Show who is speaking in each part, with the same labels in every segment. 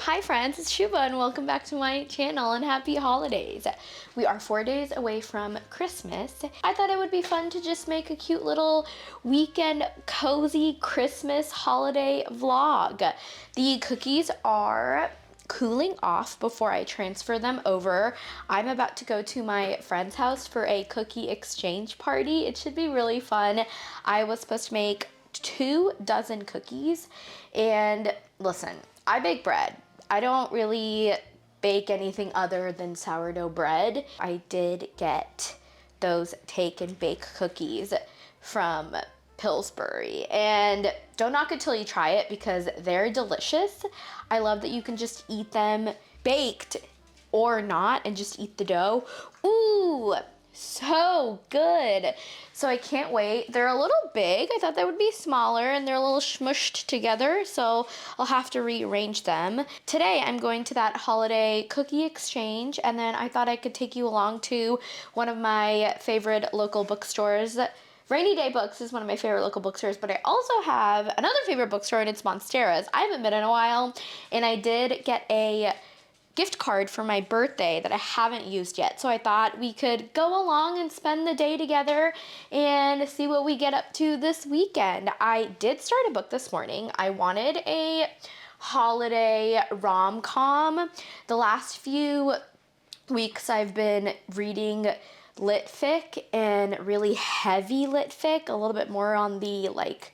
Speaker 1: Hi friends, it's Shuba and welcome back to my channel and happy holidays. We are 4 days away from Christmas. I thought it would be fun to just make a cute little weekend cozy Christmas holiday vlog. The cookies are cooling off before I transfer them over. I'm about to go to my friend's house for a cookie exchange party. It should be really fun. I was supposed to make 2 dozen cookies, and listen, I bake bread. I don't really bake anything other than sourdough bread. I did get those take and bake cookies from Pillsbury, and don't knock it till you try it because they're delicious. I love that you can just eat them baked or not and just eat the dough. Ooh, so good. So I can't wait. They're a little big. I thought they would be smaller and they're a little smushed together, so I'll have to rearrange them. Today I'm going to that holiday cookie exchange, and then I thought I could take you along to one of my favorite local bookstores. Rainy Day Books is one of my favorite local bookstores, but I also have another favorite bookstore, and it's Monstera's. I haven't been in a while, and I did get a gift card for my birthday that I haven't used yet. So I thought we could go along and spend the day together and see what we get up to this weekend. I did start a book this morning. I wanted a holiday rom-com. The last few weeks I've been reading lit fic, and really heavy lit fic, a little bit more on the like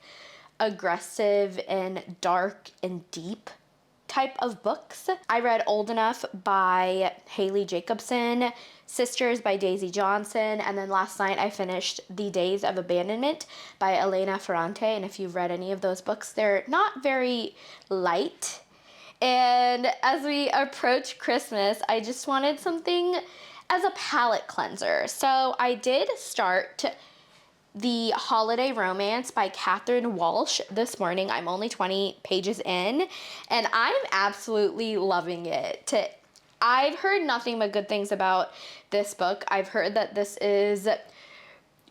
Speaker 1: aggressive and dark and deep type of books. I read Old Enough by Haley Jacobson, Sisters by Daisy Johnson, and then last night I finished The Days of Abandonment by Elena Ferrante, and if you've read any of those books, they're not very light. And as we approach Christmas, I just wanted something as a palate cleanser. So I did start The Holiday Romance by Catherine Walsh this morning. I'm only 20 pages in, and I'm absolutely loving it. I've heard nothing but good things about this book. I've heard that this is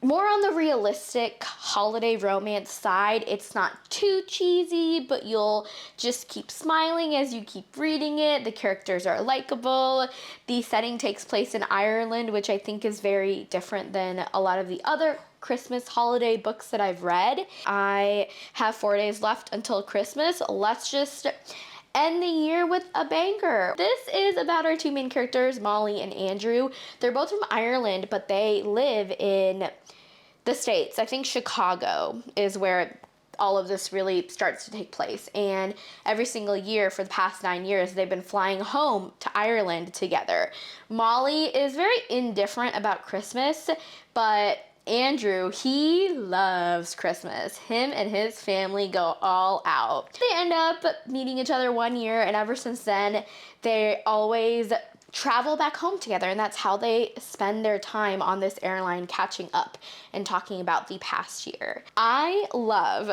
Speaker 1: more on the realistic holiday romance side. It's not too cheesy, but you'll just keep smiling as you keep reading it. The characters are likable. The setting takes place in Ireland, which I think is very different than a lot of the other Christmas holiday books that I've read. I have 4 days left until Christmas. Let's just end the year with a banger. This is about our 2 main characters, Molly and Andrew. They're both from Ireland, but they live in the States. I think Chicago is where all of this really starts to take place. And every single year for the past 9 years, they've been flying home to Ireland together. Molly is very indifferent about Christmas, but Andrew, he loves Christmas. Him and his family go all out. They end up meeting each other one year, and ever since then, they always travel back home together, and that's how they spend their time on this airline, catching up and talking about the past year. I love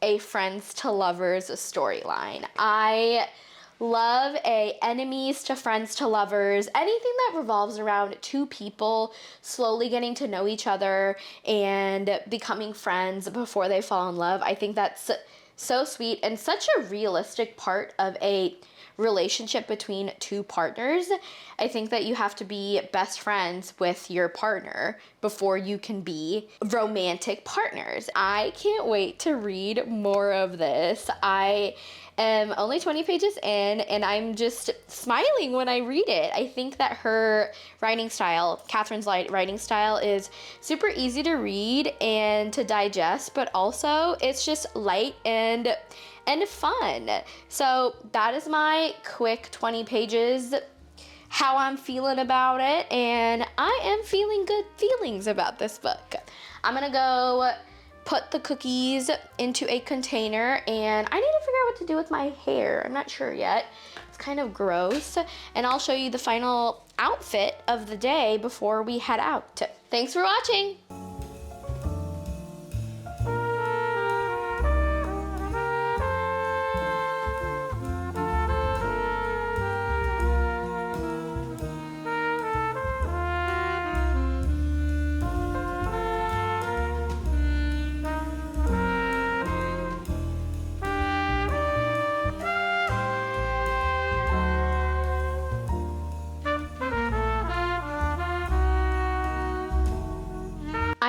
Speaker 1: a friends to lovers storyline. I love a enemies to friends to lovers, anything that revolves around 2 people slowly getting to know each other and becoming friends before they fall in love. I think that's so sweet and such a realistic part of a relationship between 2 partners. I think that you have to be best friends with your partner before you can be romantic partners. I can't wait to read more of this. I am only 20 pages in, and I'm just smiling when I read it. I think that her writing style, Catherine's writing style, is super easy to read and to digest, but also it's just light and fun. So that is my quick 20 pages, how I'm feeling about it, and I am feeling good feelings about this book. I'm gonna go put the cookies into a container, and I need to figure out what to do with my hair. I'm not sure yet. It's kind of gross, and I'll show you the final outfit of the day before we head out. Thanks for watching.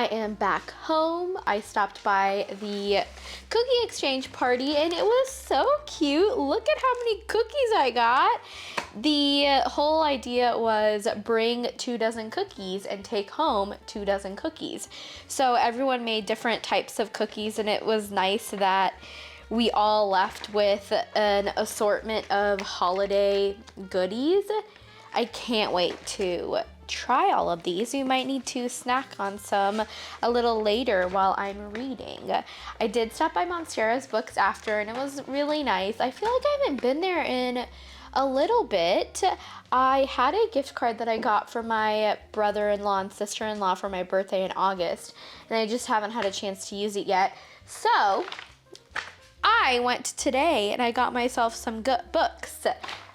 Speaker 1: am back home. I stopped by the cookie exchange party and it was so cute. Look at how many cookies I got. The whole idea was bring 2 dozen cookies and take home 2 dozen cookies. So everyone made different types of cookies and it was nice that we all left with an assortment of holiday goodies. I can't wait to try all of these. You might need to snack on some a little later while I'm reading. I did stop by SUBHAREADSBOOKS after and it was really nice. I feel like I haven't been there in a little bit. I had a gift card that I got from my brother-in-law and sister-in-law for my birthday in August, and I just haven't had a chance to use it yet. So I went today and I got myself some good books.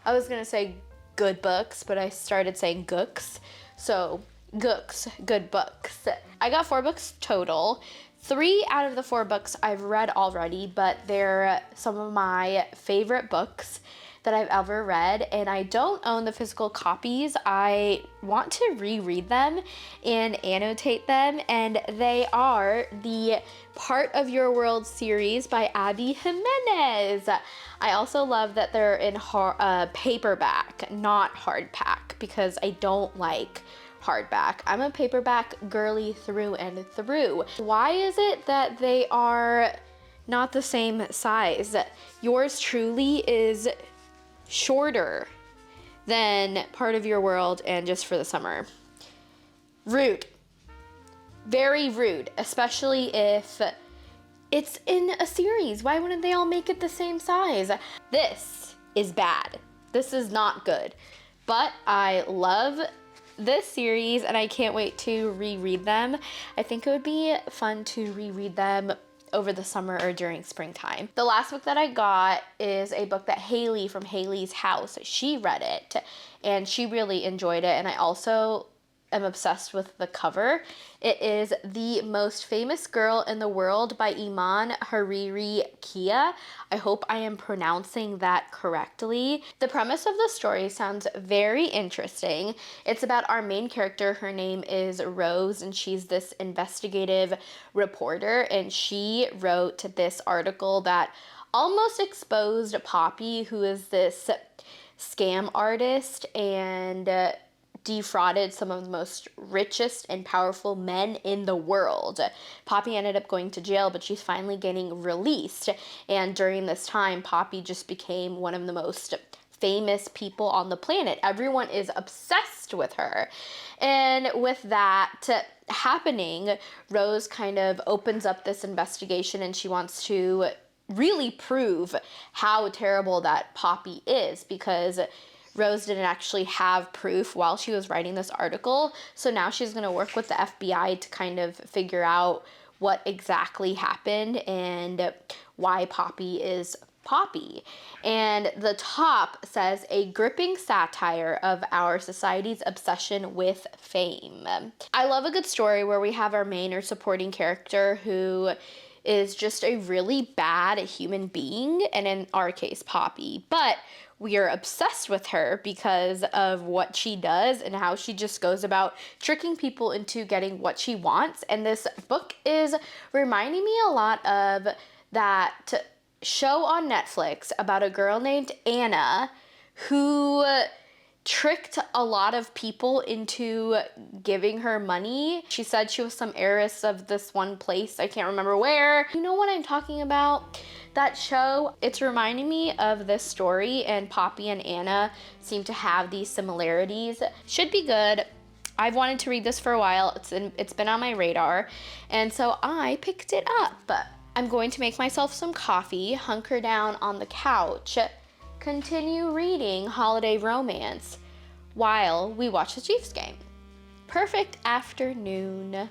Speaker 1: I was gonna say good books, but I started saying gooks. So gooks, good books. I got 4 books total. 3 out of the 4 books I've read already, but they're some of my favorite books that I've ever read, and I don't own the physical copies. I want to reread them and annotate them, and they are the Part of Your World series by Abby Jimenez. I also love that they're in paperback, not hardback, because I don't like hardback. I'm a paperback girly through and through. Why is it that they are not the same size? Yours truly is shorter than Part of Your World and Just for the Summer. Rude. Very rude, especially if it's in a series. Why wouldn't they all make it the same size? This is bad. This is not good. But I love this series and I can't wait to reread them. I think it would be fun to reread them over the summer or during springtime. The last book that I got is a book that Haley from Haley's House, she read it and she really enjoyed it, and I also am obsessed with the cover. It is The Most Famous Girl in the World by Iman Hariri Kia. I hope I am pronouncing that correctly. The premise of the story sounds very interesting. It's about our main character. Her name is Rose, and she's this investigative reporter, and she wrote this article that almost exposed Poppy, who is this scam artist and defrauded some of the most richest and powerful men in the world. Poppy ended up going to jail, but she's finally getting released. And during this time, Poppy just became one of the most famous people on the planet. Everyone is obsessed with her. And with that happening, Rose kind of opens up this investigation and she wants to really prove how terrible that Poppy is, because Rose didn't actually have proof while she was writing this article. So now she's going to work with the FBI to kind of figure out what exactly happened and why Poppy is Poppy. And the top says, a gripping satire of our society's obsession with fame. I love a good story where we have our main or supporting character who is just a really bad human being, and in our case, Poppy. But we are obsessed with her because of what she does and how she just goes about tricking people into getting what she wants. And this book is reminding me a lot of that show on Netflix about a girl named Anna who tricked a lot of people into giving her money. She said she was some heiress of this one place, I can't remember where. You know what I'm talking about? That show, it's reminding me of this story, and Poppy and Anna seem to have these similarities. Should be good. I've wanted to read this for a while. It's been on my radar, and so I picked it up. I'm going to make myself some coffee, hunker down on the couch, continue reading holiday romance while we watch the Chiefs game. Perfect afternoon.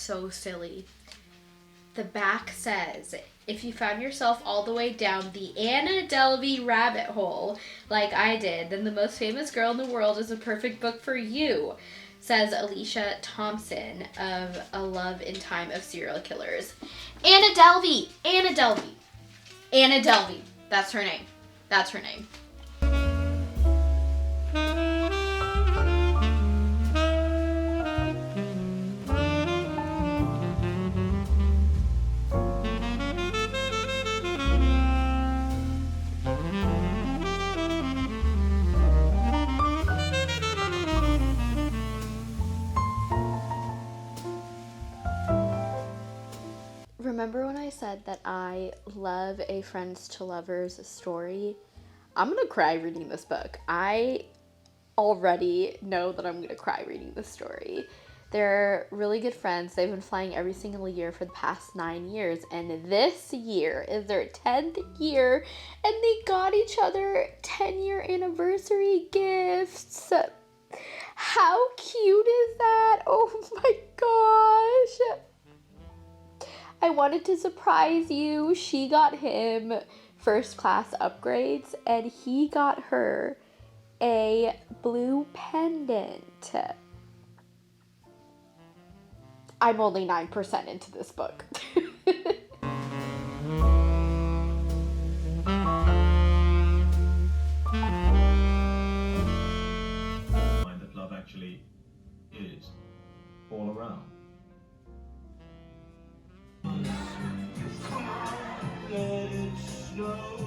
Speaker 1: so silly. The back says, if you found yourself all the way down the Anna Delvey rabbit hole, like I did, then The Most Famous Girl in the World is a perfect book for you, says Alicia Thompson of A Love in Time of Serial Killers. Anna Delvey! Anna Delvey! Anna Delvey. That's her name. That's her name. Remember when I said that I love a friends to lovers story? I'm gonna cry reading this book. I already know that I'm gonna cry reading this story. They're really good friends. They've been flying every single year for the past 9 years, and this year is their 10th year, and they got each other 10-year anniversary gifts. How cute is that? Oh my gosh. I wanted to surprise you. She got him first class upgrades, and he got her a blue pendant. I'm only 9% into this book.
Speaker 2: That love actually is all around. Let it snow.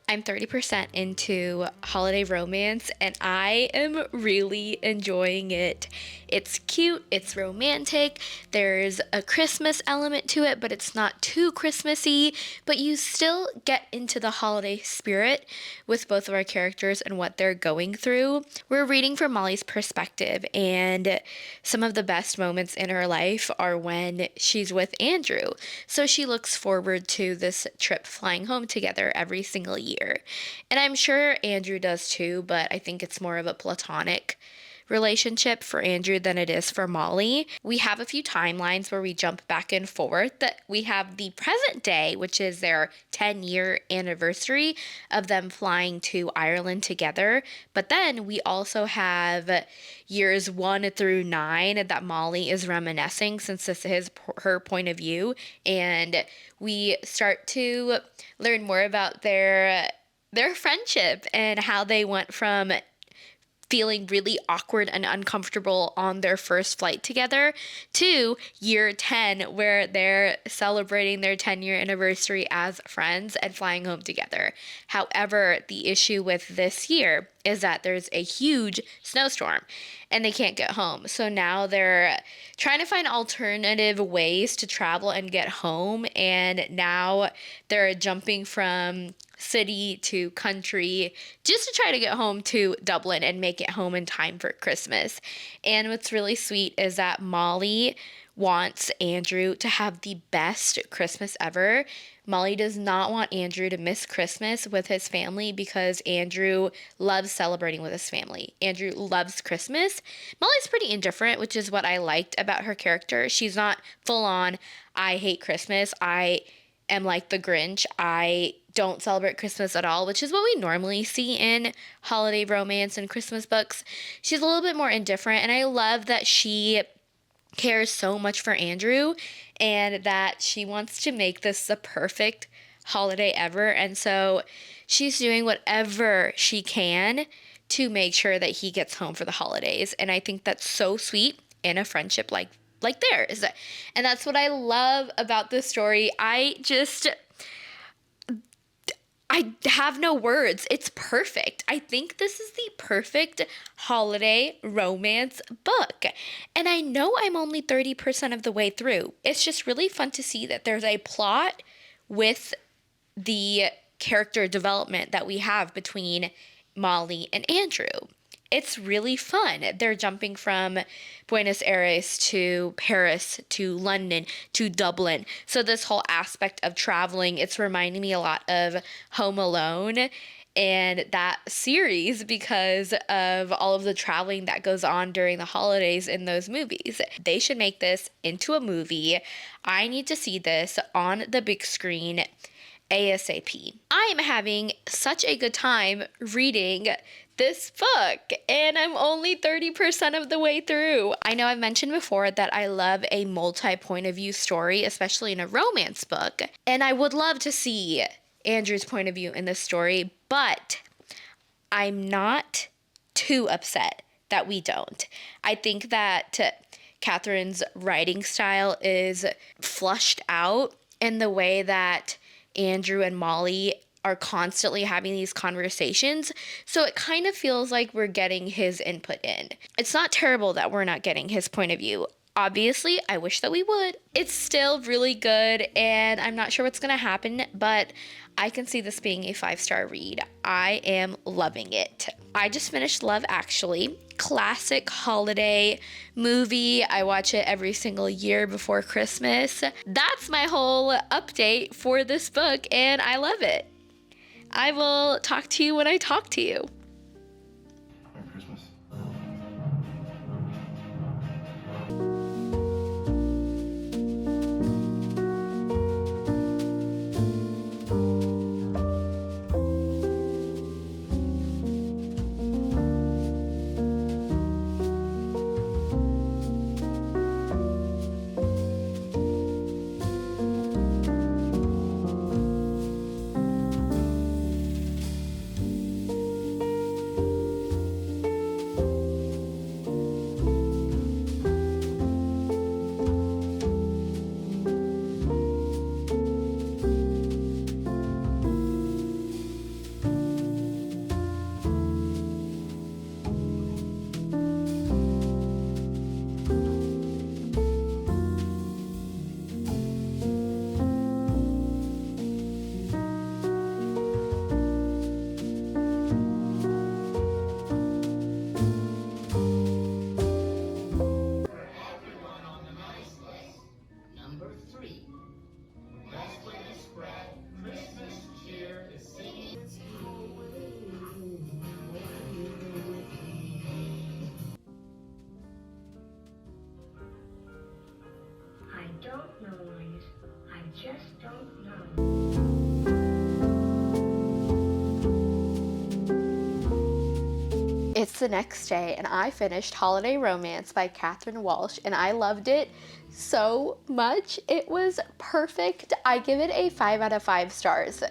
Speaker 1: I'm 30% into holiday romance, and I am really enjoying it. It's cute, it's romantic, there's a Christmas element to it, but it's not too Christmassy, but you still get into the holiday spirit with both of our characters and what they're going through. We're reading from Molly's perspective, and some of the best moments in her life are when she's with Andrew. So she looks forward to this trip flying home together every single year. And I'm sure Andrew does too, but I think it's more of a platonic relationship for Andrew than it is for Molly. We have a few timelines where we jump back and forth. We have the present day, which is their 10-year anniversary of them flying to Ireland together. But then we also have years 1 through 9 that Molly is reminiscing, since this is her point of view. And we start to learn more about their friendship and how they went from feeling really awkward and uncomfortable on their first flight together to year 10, where they're celebrating their 10-year anniversary as friends and flying home together. However, the issue with this year is that there's a huge snowstorm and they can't get home. So now they're trying to find alternative ways to travel and get home, and now they're jumping from city to country just to try to get home to Dublin and make it home in time for Christmas. And what's really sweet is that Molly wants Andrew to have the best Christmas ever. Molly does not want Andrew to miss Christmas with his family because Andrew loves celebrating with his family. Andrew loves Christmas. Molly's pretty indifferent, which is what I liked about her character. She's not full on, I hate Christmas, I am like the Grinch, I don't celebrate Christmas at all, which is what we normally see in holiday romance and Christmas books. She's a little bit more indifferent, and I love that she cares so much for Andrew and that she wants to make this the perfect holiday ever. And so she's doing whatever she can to make sure that he gets home for the holidays. And I think that's so sweet in a friendship like theirs. And that's what I love about this story. I I have no words. It's perfect. I think this is the perfect holiday romance book. And I know I'm only 30% of the way through. It's just really fun to see that there's a plot with the character development that we have between Molly and Andrew. It's really fun. They're jumping from Buenos Aires to Paris to London to Dublin. So this whole aspect of traveling, it's reminding me a lot of Home Alone and that series because of all of the traveling that goes on during the holidays in those movies. They should make this into a movie. I need to see this on the big screen ASAP. I am having such a good time reading this book, and I'm only 30% of the way through. I know I've mentioned before that I love a multi-point of view story, especially in a romance book, and I would love to see Andrew's point of view in this story, but I'm not too upset that we don't. I think that Catherine's writing style is flushed out in the way that Andrew and Molly are constantly having these conversations. So it kind of feels like we're getting his input in. It's not terrible that we're not getting his point of view. Obviously, I wish that we would. It's still really good, and I'm not sure what's going to happen, but I can see this being a 5-star read. I am loving it. I just finished Love Actually. Classic holiday movie. I watch it every single year before Christmas. That's my whole update for this book, and I love it. I will talk to you when I talk to you.
Speaker 2: Merry Christmas.
Speaker 3: I don't know, Louise. I just don't know.
Speaker 1: It's the next day, and I finished Holiday Romance by Catherine Walsh, and I loved it so much. It was perfect. I give it a 5 out of 5 stars.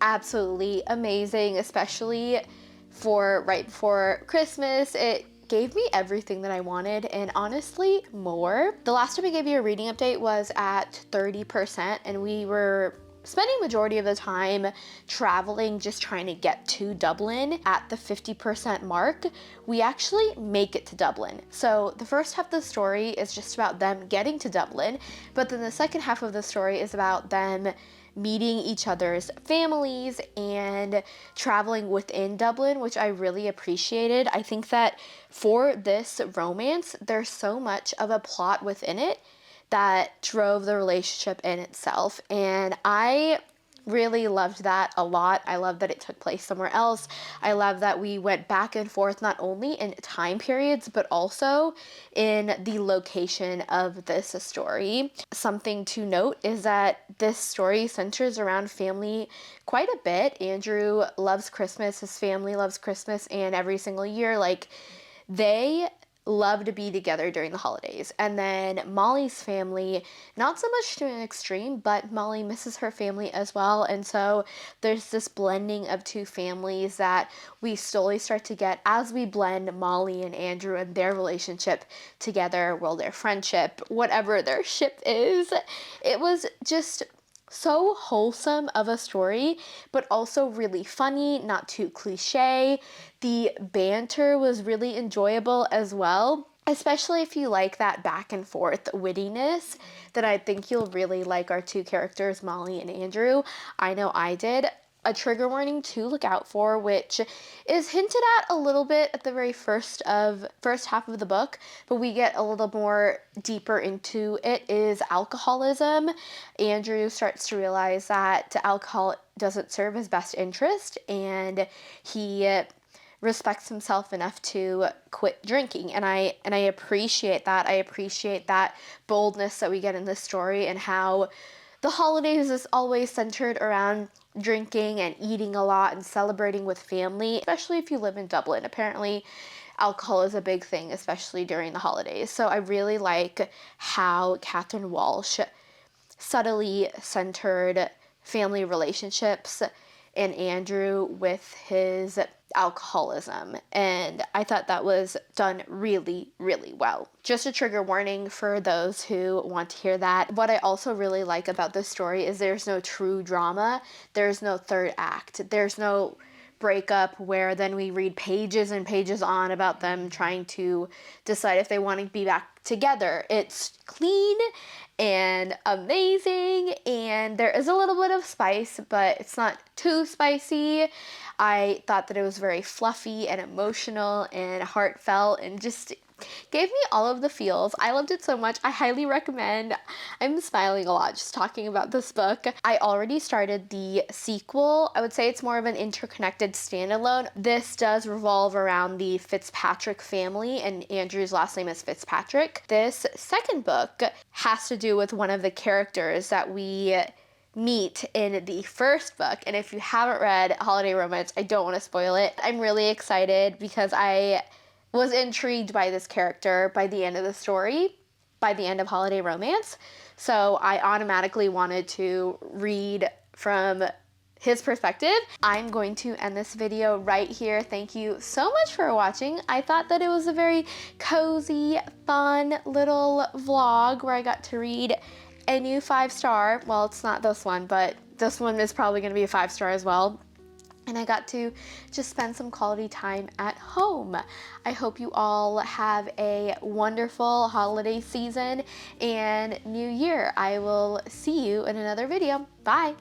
Speaker 1: Absolutely amazing, especially for right before Christmas. It gave me everything that I wanted, and honestly, more. The last time I gave you a reading update was at 30%, and we were spending majority of the time traveling, just trying to get to Dublin. At the 50% mark, we actually make it to Dublin. So the first half of the story is just about them getting to Dublin, but then the second half of the story is about them meeting each other's families and traveling within Dublin, which I really appreciated. I think that for this romance, there's so much of a plot within it that drove the relationship in itself, and I really loved that a lot. I love that it took place somewhere else. I love that we went back and forth not only in time periods but also in the location of this story. Something to note is that this story centers around family quite a bit. Andrew loves Christmas, his family loves Christmas, and every single year, like, they love to be together during the holidays. And then Molly's family, not so much to an extreme, but Molly misses her family as well. And so there's this blending of two families that we slowly start to get as we blend Molly and Andrew and their relationship together, well, their friendship, whatever their ship is. It was just so wholesome of a story, but also really funny, not too cliche. The banter was really enjoyable as well, especially if you like that back and forth wittiness. Then I think you'll really like our two characters, Molly and Andrew. I know I did. A trigger warning to look out for, which is hinted at a little bit at the very first half of the book, but we get a little more deeper into it, is alcoholism. Andrew starts to realize that alcohol doesn't serve his best interest, and he respects himself enough to quit drinking. And I appreciate that. I appreciate that boldness that we get in this story, and how the holidays is always centered around drinking and eating a lot and celebrating with family, especially if you live in Dublin. Apparently, alcohol is a big thing, especially during the holidays. So I really like how Catherine Walsh subtly centered family relationships and Andrew with his alcoholism, and I thought that was done really, really well. Just a trigger warning for those who want to hear that. What I also really like about this story is there's no true drama. There's no third act. There's no breakup where then we read pages and pages on about them trying to decide if they want to be back together. It's clean and amazing, and there is a little bit of spice, but it's not too spicy. I thought that it was very fluffy and emotional and heartfelt and just gave me all of the feels. I loved it so much. I highly recommend. I'm smiling a lot just talking about this book. I already started the sequel. I would say it's more of an interconnected standalone. This does revolve around the Fitzpatrick family, and Andrew's last name is Fitzpatrick. This second book has to do with one of the characters that we meet in the first book, and if you haven't read Holiday Romance, I don't want to spoil it. I'm really excited because I was intrigued by this character by the end of the story, by the end of Holiday Romance. So I automatically wanted to read from his perspective. I'm going to end this video right here. Thank you so much for watching. I thought that it was a very cozy, fun little vlog where I got to read a new 5-star. Well, it's not this one, but this one is probably going to be a 5-star as well. And I got to just spend some quality time at home. I hope you all have a wonderful holiday season and new year. I will see you in another video. Bye.